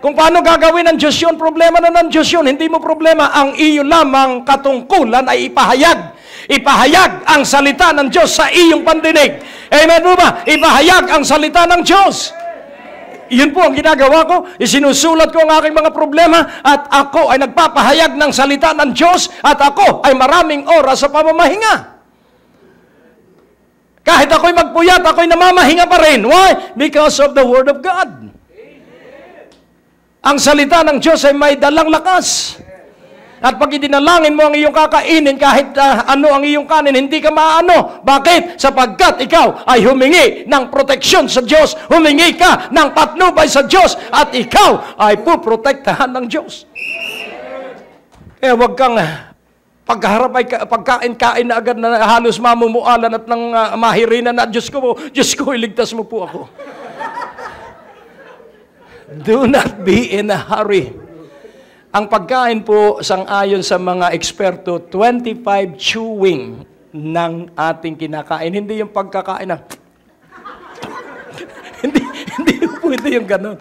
Kung paano gagawin ng Diyos yun, problema na ng Diyos yun, hindi mo problema. Ang iyo lamang katungkulan ay ipahayag. Ipahayag ang salita ng Diyos sa iyong pandinig. Amen po ba? Ipahayag ang salita ng Diyos. Yun po ang ginagawa ko. Isinusulat ko ang aking mga problema at ako ay nagpapahayag ng salita ng Diyos at ako ay maraming oras sa pamamahinga. Kahit ako'y magpuyat, ako'y namamahinga pa rin. Why? Because of the Word of God. Ang salita ng Diyos ay may dalang lakas. At pag idinalangin mo ang iyong kakainin, kahit ano ang iyong kanin, hindi ka maano. Bakit? Sapagkat ikaw ay humingi ng proteksyon sa Diyos. Humingi ka ng patnubay sa Diyos. At ikaw ay puprotektahan ng Diyos. Kaya huwag kang pagkaharap ay pagkain-kain na agad na halos mamumualan at nang mahirinan na, Diyos ko, iligtas mo po ako. Do not be in a hurry. Ang pagkain po, sang-ayon sa mga eksperto, 25 chewing ng ating kinakain. Hindi yung pagkakain na hindi po ito yung ganun.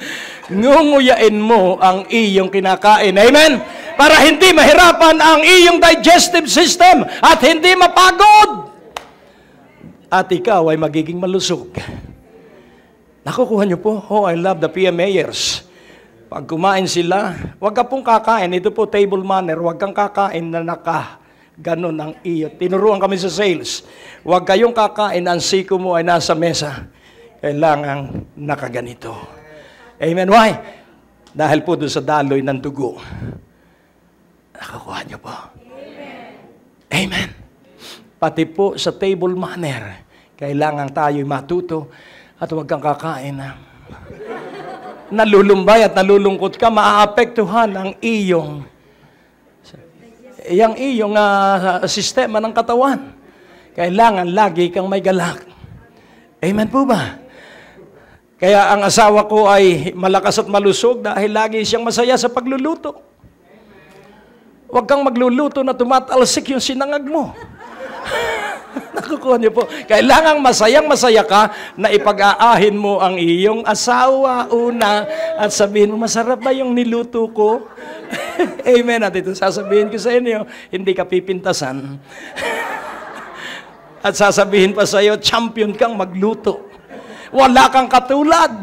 Ngunguyain mo ang iyong kinakain. Amen? Para hindi mahirapan ang iyong digestive system at hindi mapagod. At ikaw ay magiging malusog. Nakukuha niyo po? Oh, I love the PMAers. Pag kumain sila, huwag ka pong kakain. Ito po table manner. Huwag kang kakain na ganon ang iyo. Tinuruan kami sa sales. Huwag kayong kakain, ang siko mo ay nasa mesa. Kailangan nakaganito. Amen. Why? Dahil po doon sa daloy ng dugo. Nakakuha niyo po. Amen. Pati po sa table manner, kailangan tayo'y matuto at huwag kang kakain na nalulumbay at nalulungkot ka, maaapektuhan ang iyong sistema ng katawan. Kailangan lagi kang may galak. Amen po ba? Kaya ang asawa ko ay malakas at malusog dahil lagi siyang masaya sa pagluluto. Huwag kang magluluto na tumatalsik yung sinangag mo. Nakukuha niyo po. Kailangang masayang-masaya ka na ipag-aahin mo ang iyong asawa una at sabihin mo, masarap ba yung niluto ko? Amen. At ito sasabihin ko sa inyo, hindi ka pipintasan. At sasabihin pa sa iyo, champion kang magluto. Wala kang katulad.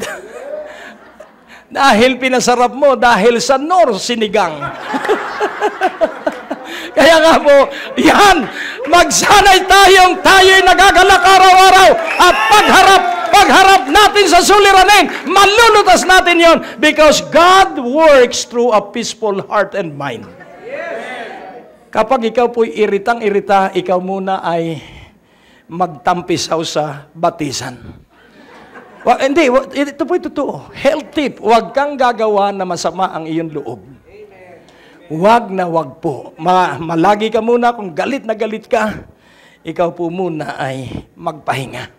Dahil pinasarap mo, dahil sa Nor Sinigang. Kaya nga po, yan, magsanay tayo'y nagagalak araw-araw at pagharap natin sa suliranin, malulutas natin yon because God works through a peaceful heart and mind. Kapag ikaw po'y iritang-irita, ikaw muna ay magtampisaw sa batisan. Hindi, ito po'y totoo. Health tip, huwag kang gagawa na masama ang iyong loob. Wag na wag po. Malagi ka muna, kung galit na galit ka, ikaw po muna ay magpahinga.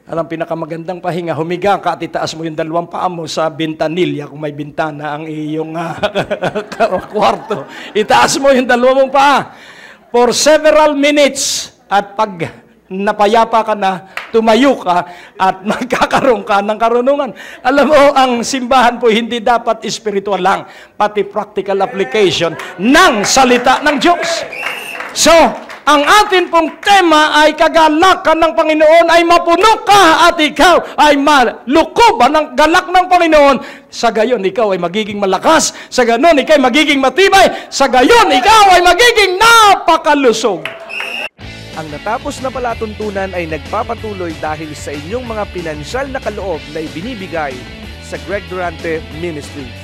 Alam, pinakamagandang pahinga, humiga ka at itaas mo yung dalawang paa mo sa bintanilya, kung may bintana ang iyong kwarto. Itaas mo yung dalawang paa for several minutes at pag napayapa ka na, tumayo ka at magkakaroon ka ng karunungan. Alam mo, ang simbahan po hindi dapat spiritual lang, pati practical application ng salita ng Diyos. So, ang atin pong tema ay kagalakan ng Panginoon ay mapuno ka at ikaw ay malukoban ng galak ng Panginoon. Sa gayon, ikaw ay magiging malakas. Sa gayon, ikaw ay magiging matibay. Sa gayon, ikaw ay magiging napakalusog. Ang natapos na palatuntunan ay nagpapatuloy dahil sa inyong mga pinansyal na kaloob na ibinibigay sa Greg Durante Ministries.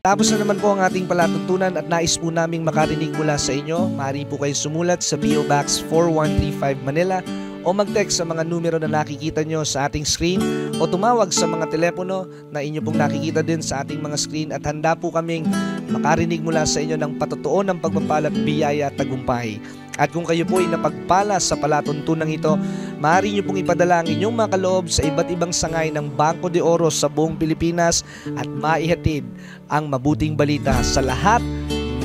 Tapos na naman po ang ating palatuntunan at nais po naming makarinig mula sa inyo. Maaari po kayo sumulat sa PO Box 4135 Manila o mag-text sa mga numero na nakikita nyo sa ating screen o tumawag sa mga telepono na inyo pong nakikita din sa ating mga screen at handa po kaming makarinig mula sa inyo ng patotoo ng pagpapala at biyaya at tagumpay. At kung kayo po ay napagpala sa palatuntunan ito, maaari nyo pong ipadala ang inyong mga kaloob sa iba't ibang sangay ng Bangko de Oro sa buong Pilipinas at maihatid ang mabuting balita sa lahat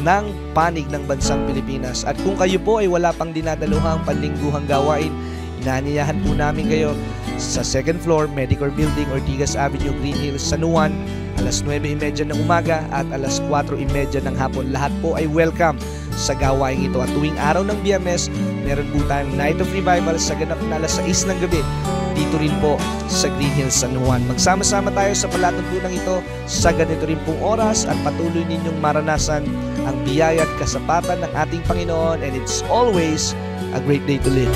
ng panig ng bansang Pilipinas. At kung kayo po ay wala pang dinadaluhang panlingguhang gawain, inaanyayahan po namin kayo sa 2nd floor, Medicare Building, Ortigas Avenue, Green Hills, San Juan, alas 9:30 ng umaga at alas 4:30 ng hapon. Lahat po ay welcome sa gawain ito. At tuwing araw ng Biyernes, meron po tayong Night of Revival sa ganap na alas 6 ng gabi. Dito rin po sa Green Hills, San Juan. Magsama-sama tayo sa palatuntunan ito sa ganito rin pong oras at patuloy ninyong maranasan ang biyaya at kasapatan ng ating Panginoon, and it's always a great day to live.